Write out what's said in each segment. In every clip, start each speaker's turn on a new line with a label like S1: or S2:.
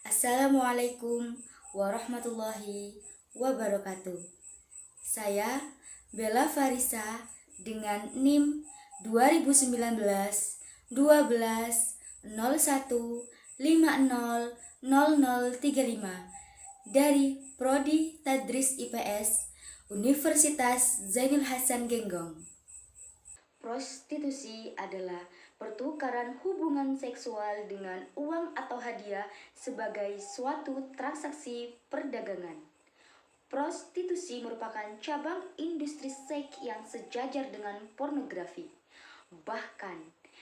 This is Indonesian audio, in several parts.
S1: Assalamualaikum warahmatullahi wabarakatuh. Saya Bella Farisa dengan NIM 2019 12 01 50 0035 dari Prodi Tadris IPS Universitas Zainul Hasan Genggong. Prostitusi adalah pertukaran hubungan seksual dengan uang atau hadiah sebagai suatu transaksi perdagangan. Prostitusi merupakan cabang industri seks yang sejajar dengan pornografi. Bahkan,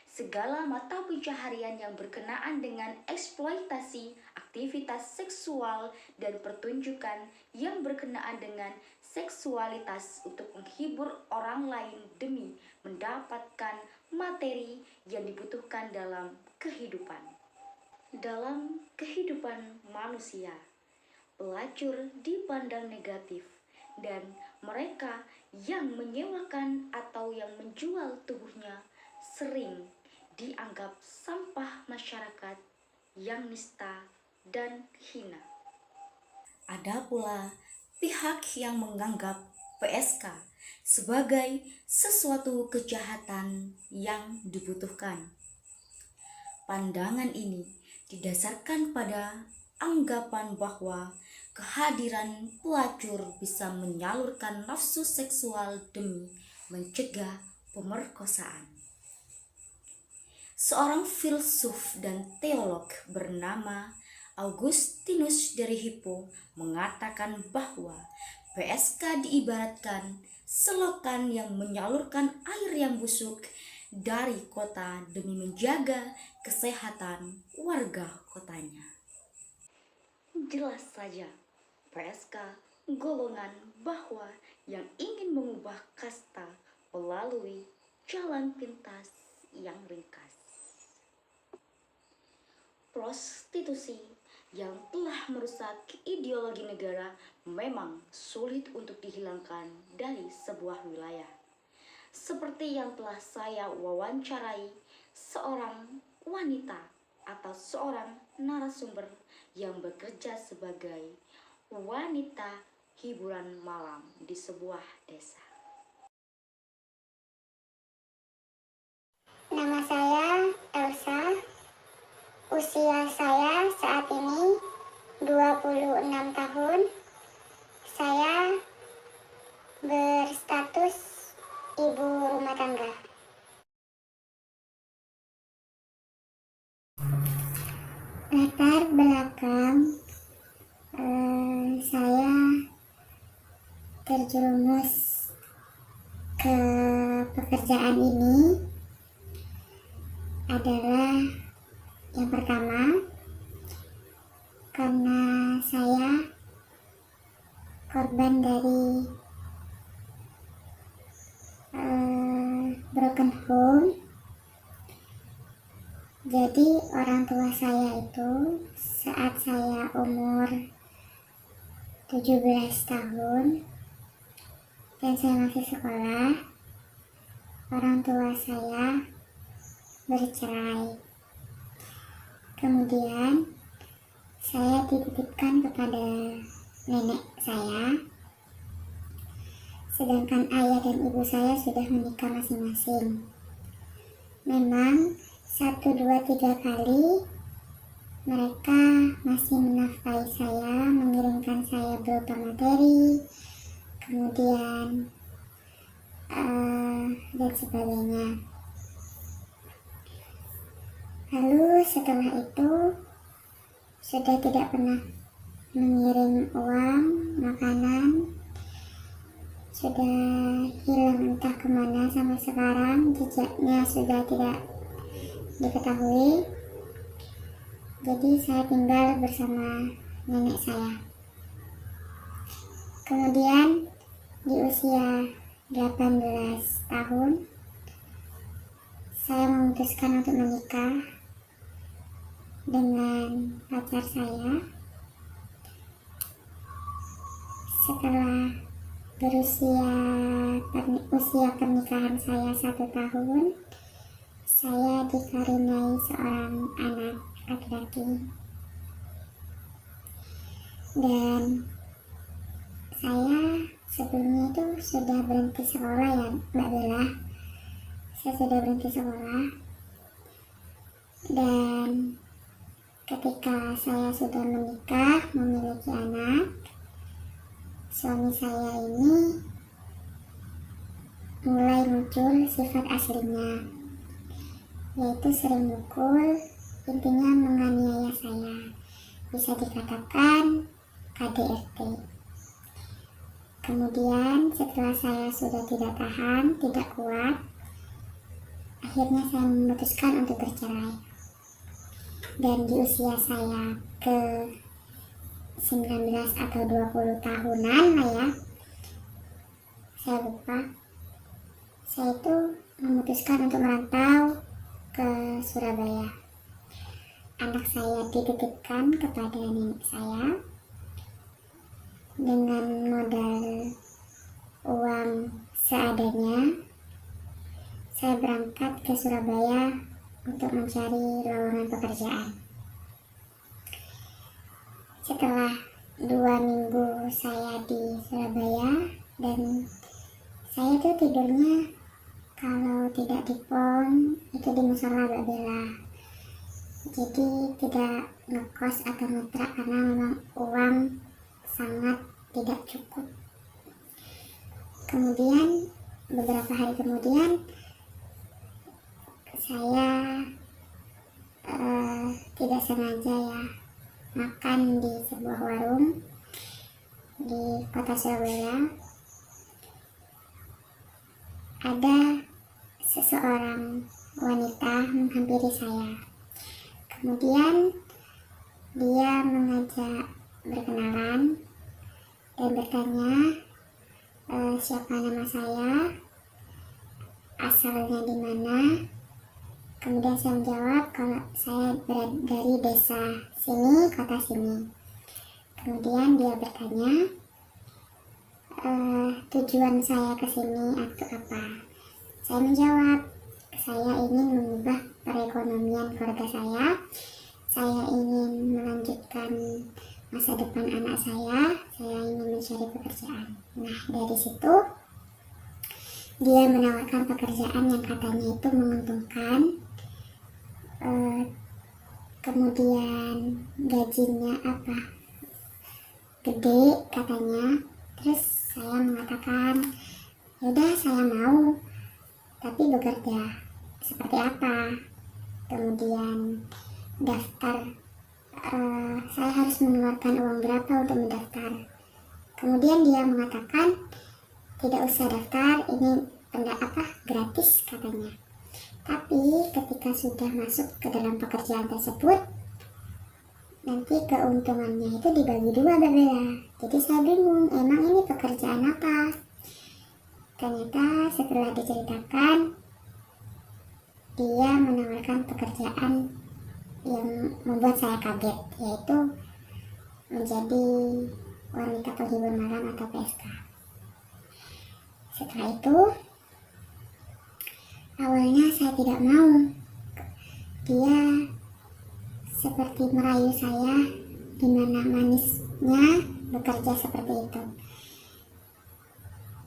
S1: segala mata pencaharian yang berkenaan dengan eksploitasi, aktivitas seksual, dan pertunjukan yang berkenaan dengan seksualitas untuk menghibur orang lain demi mendapatkan materi yang dibutuhkan dalam kehidupan. Dalam kehidupan manusia, pelacur dipandang negatif dan mereka yang menyewakan atau yang menjual tubuhnya sering dianggap sampah masyarakat yang nista dan hina. Ada pula pihak yang menganggap PSK sebagai sesuatu kejahatan yang dibutuhkan. Pandangan ini didasarkan pada anggapan bahwa kehadiran pelacur bisa menyalurkan nafsu seksual demi mencegah pemerkosaan. Seorang filsuf dan teolog bernama Augustinus dari Hippo mengatakan bahwa PSK diibaratkan selokan yang menyalurkan air yang busuk dari kota demi menjaga kesehatan warga kotanya. Jelas saja, PSK golongan bahwa yang ingin mengubah kasta melalui jalan pintas yang ringkas. Prostitusi yang telah merusak ideologi negara memang sulit untuk dihilangkan dari sebuah wilayah. Seperti yang telah saya wawancarai seorang wanita atau seorang narasumber yang bekerja sebagai wanita hiburan malam di sebuah desa.
S2: Nama saya Elsa. Usia saya saat ini 26 tahun. Saya berstatus ibu rumah tangga. Latar belakang saya terjerumus ke pekerjaan ini adalah yang pertama, karena saya korban dari broken home. Jadi orang tua saya itu saat saya umur 17 tahun dan saya masih sekolah, orang tua saya bercerai. Kemudian saya dititipkan kepada nenek saya, sedangkan ayah dan ibu saya sudah menikah masing-masing. Memang 1, 2, 3 kali mereka masih menafkahi saya, mengirimkan saya berupa materi, kemudian dan sebagainya. Lalu setelah itu sudah tidak pernah mengirim uang, makanan, sudah hilang entah kemana sampai sekarang, jejaknya sudah tidak diketahui. Jadi saya tinggal bersama nenek saya. Kemudian di usia 18 tahun saya memutuskan untuk menikah dengan pacar saya. Setelah usia pernikahan saya 1 tahun, saya dikaruniai seorang anak laki-laki. Dan saya sebelumnya itu sudah berhenti sekolah ya Mbak Bella. Saya sudah berhenti sekolah, dan ketika saya sudah menikah, memiliki anak, suami saya ini mulai muncul sifat aslinya, yaitu sering mukul, intinya menganiaya saya. Bisa dikatakan KDRT. Kemudian setelah saya sudah tidak tahan, tidak kuat, akhirnya saya memutuskan untuk bercerai. Dan di usia saya ke 19 atau 20 tahunan lah ya, saya lupa, saya itu memutuskan untuk merantau ke Surabaya. Anak saya dititipkan kepada nenek saya dengan modal uang seadanya. Saya berangkat ke Surabaya untuk mencari lowongan pekerjaan. Setelah 2 minggu saya di Surabaya, dan saya tuh tidurnya kalau tidak di POM itu di musola Mbak Bella. Jadi tidak ngekos atau ngontrak karena memang uang sangat tidak cukup. Kemudian beberapa hari kemudian saya tidak sengaja ya makan di sebuah warung di kota Surabaya. Ada seseorang wanita menghampiri saya. Kemudian dia mengajak berkenalan dan bertanya siapa nama saya, asalnya di mana. Kemudian saya menjawab kalau saya berada dari desa sini, kota sini. Kemudian dia bertanya tujuan saya ke sini untuk apa. Saya menjawab, saya ingin mengubah perekonomian keluarga saya. Saya ingin melanjutkan masa depan anak saya ingin mencari pekerjaan. Nah, dari situ dia menawarkan pekerjaan yang katanya itu menguntungkan, kemudian gajinya gede katanya. Terus saya mengatakan, yaudah saya mau, tapi bekerja seperti apa. Kemudian daftar, saya harus mengeluarkan uang berapa untuk mendaftar. Kemudian dia mengatakan tidak usah daftar, ini gratis katanya. Tapi ketika sudah masuk ke dalam pekerjaan tersebut, nanti keuntungannya itu dibagi 2 berbeda. Jadi saya bingung, emang ini pekerjaan apa? Ternyata setelah diceritakan, dia menawarkan pekerjaan yang membuat saya kaget, yaitu menjadi wanita penghibur malam atau PSK. Setelah itu, awalnya saya tidak mau. Dia seperti merayu saya, dimana manisnya bekerja seperti itu.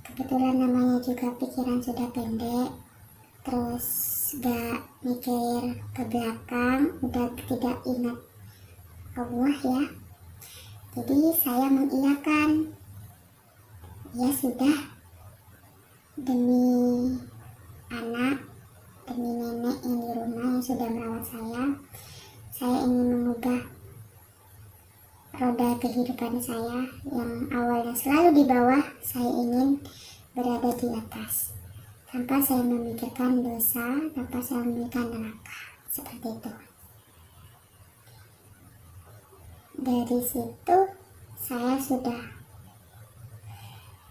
S2: Kebetulan namanya juga pikiran sudah pendek, terus gak mikir ke belakang, udah tidak ingat Allah ya. Jadi saya mengiyakan, ya sudah, demi anak, demi nenek yang di rumah yang sudah merawat saya ingin mengubah roda kehidupan saya yang awalnya selalu di bawah. Saya ingin berada di atas, tanpa saya memikirkan dosa, tanpa saya memikirkan neraka, seperti itu. Dari situ saya sudah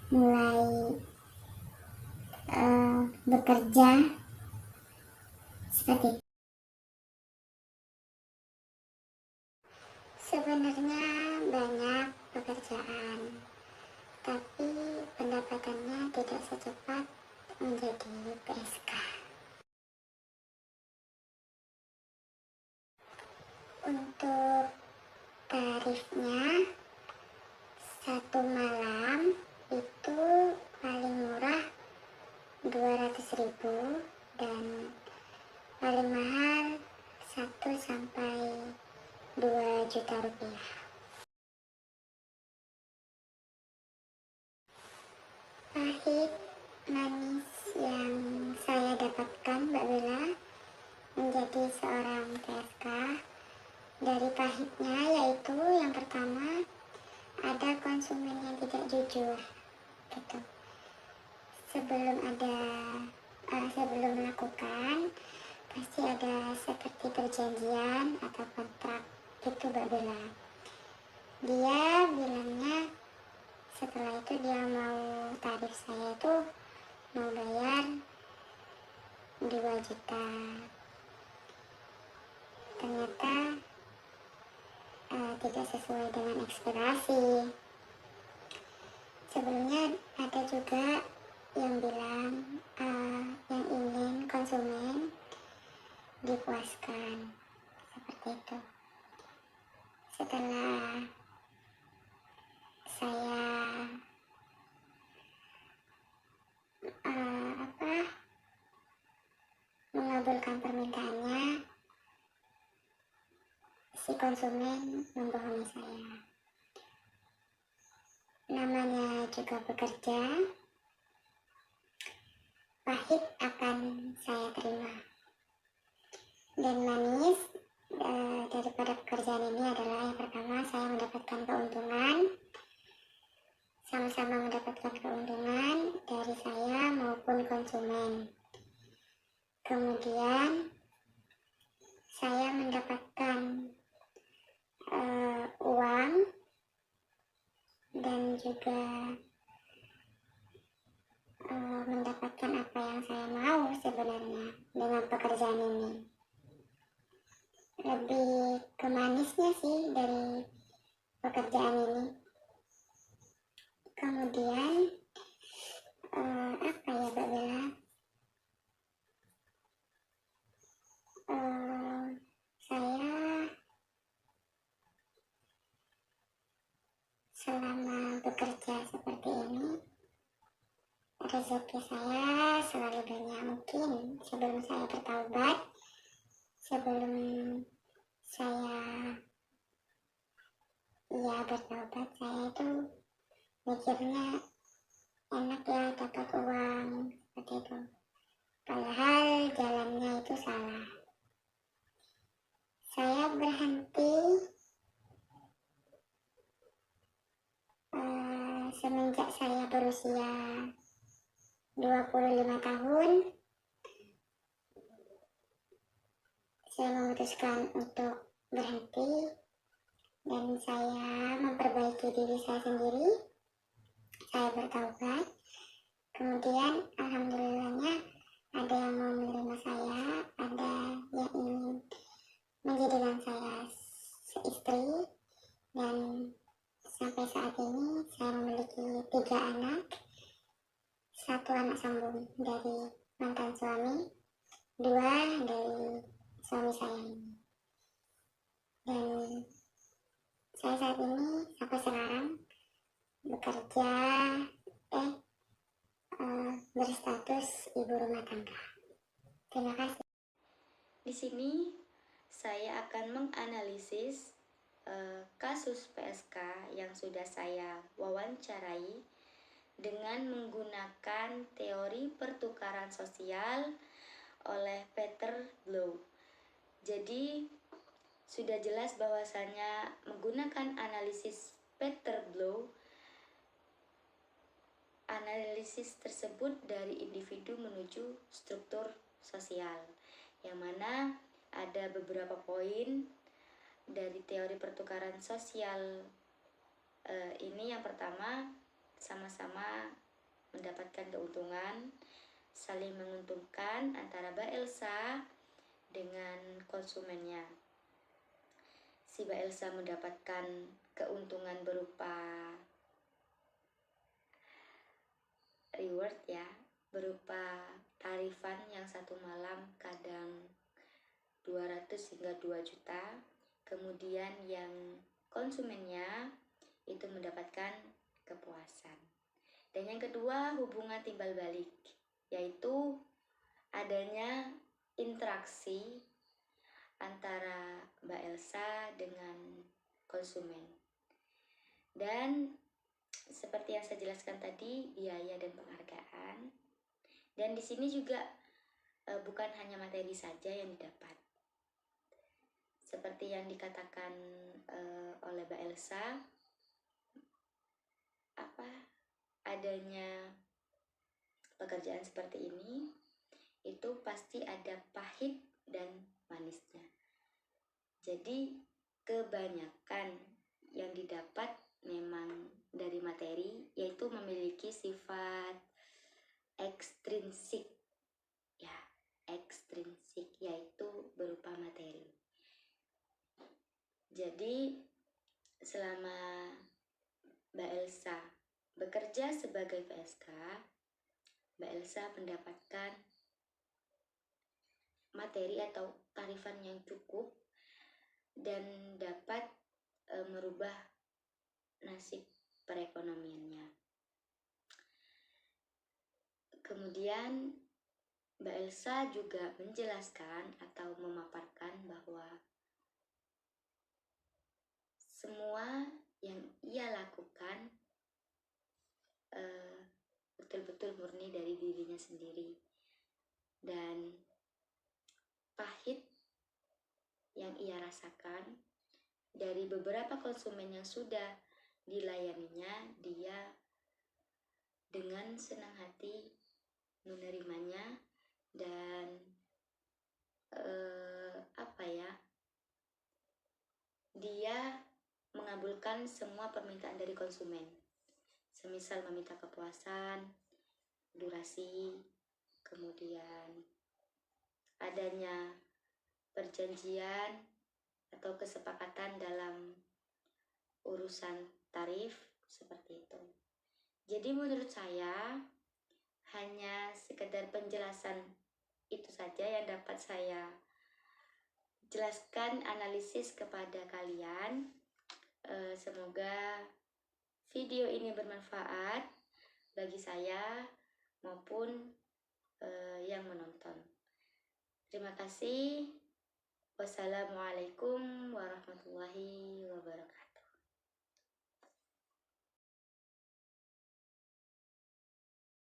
S2: mulai bekerja seperti itu. Sebenarnya banyak pekerjaan, tapi pendapatannya tidak secepat menjadi PSK. Untuk tarifnya juta rupiah. Pahit manis yang saya dapatkan, Mbak Bella, menjadi seorang PSK. Dari pahitnya yaitu yang pertama, ada konsumen yang tidak jujur gitu. Sebelum melakukan pasti ada seperti perjanjian atau kontrak gitu, Mbak Bella. Dia bilangnya setelah itu dia mau tarif saya itu mau bayar 2 juta. Ternyata tidak sesuai dengan ekspektasi. Sebelumnya ada juga yang bilang yang ingin konsumen dipuaskan seperti itu. Setelah saya mengabulkan permintaannya, si konsumen membohongi saya. Namanya juga bekerja, pahit akan saya terima. Dan manis daripada pekerjaan ini adalah yang pertama, saya mendapatkan keuntungan, sama-sama mendapatkan keuntungan dari saya maupun konsumen. Kemudian saya mendapatkan uang dan juga mendapatkan apa yang saya mau sebenarnya dengan pekerjaan ini. Lebih ke manisnya sih dari pekerjaan ini. Kemudian apa ya, Mbak Bella? Saya selama bekerja seperti ini, rezeki saya selalu banyak. Mungkin sebelum saya bertaubat, sebelum saya bertaubat, saya itu mikirnya enak ya dapat uang seperti itu. Padahal jalannya itu salah. Saya berhenti semenjak saya berusia 25 tahun. Saya memutuskan untuk berhenti dan saya memperbaiki diri saya sendiri. Saya bertaubat. Kemudian alhamdulillahnya ada yang mau menerima saya, ada yang ingin menjadikan saya seistri, dan sampai saat ini saya memiliki 3 anak, 1 anak sambung dari mantan suami, 2 dari suami saya ini. Dan saya saat ini sampai sekarang bekerja berstatus ibu rumah tangga. Terima kasih.
S1: Di sini saya akan menganalisis kasus PSK yang sudah saya wawancarai dengan menggunakan teori pertukaran sosial oleh Peter Blow. Jadi sudah jelas bahwasanya menggunakan analisis Peter Blow, analisis tersebut dari individu menuju struktur sosial, yang mana ada beberapa poin dari teori pertukaran sosial ini. Yang pertama, sama-sama mendapatkan keuntungan, saling menguntungkan antara Mbak Elsa dengan konsumennya. Si Mbak Elsa mendapatkan keuntungan berupa reward ya, berupa tarifan yang 1 malam kadang 200 hingga 2 juta. Kemudian yang konsumennya itu mendapatkan kepuasan. Dan yang kedua, hubungan timbal balik, yaitu adanya interaksi antara Mbak Elsa dengan konsumen. Dan seperti yang saya jelaskan tadi, biaya dan penghargaan. Dan di sini juga bukan hanya materi saja yang didapat. Seperti yang dikatakan oleh Mbak Elsa, adanya pekerjaan seperti ini itu pasti ada pahit dan manisnya. Jadi kebanyakan yang didapat memang dari materi, yaitu memiliki sifat ekstrinsik, ya, ekstrinsik, yaitu berupa materi. Jadi selama Mbak Elsa bekerja sebagai PSK, Mbak Elsa mendapatkan materi atau tarifan yang cukup dan dapat merubah nasib perekonomiannya. Kemudian Mbak Elsa juga menjelaskan atau memaparkan bahwa semua yang ia lakukan betul-betul murni dari dirinya sendiri, dan pahit yang ia rasakan dari beberapa konsumen yang sudah dilayaninya, dia dengan senang hati menerimanya dan dia mengabulkan semua permintaan dari konsumen. Semisal meminta kepuasan, durasi, kemudian adanya perjanjian atau kesepakatan dalam urusan tarif, seperti itu. Jadi menurut saya hanya sekedar penjelasan itu saja yang dapat saya jelaskan, analisis kepada kalian. Semoga video ini bermanfaat bagi saya maupun yang menonton. Terima kasih. Wassalamualaikum warahmatullahi wabarakatuh.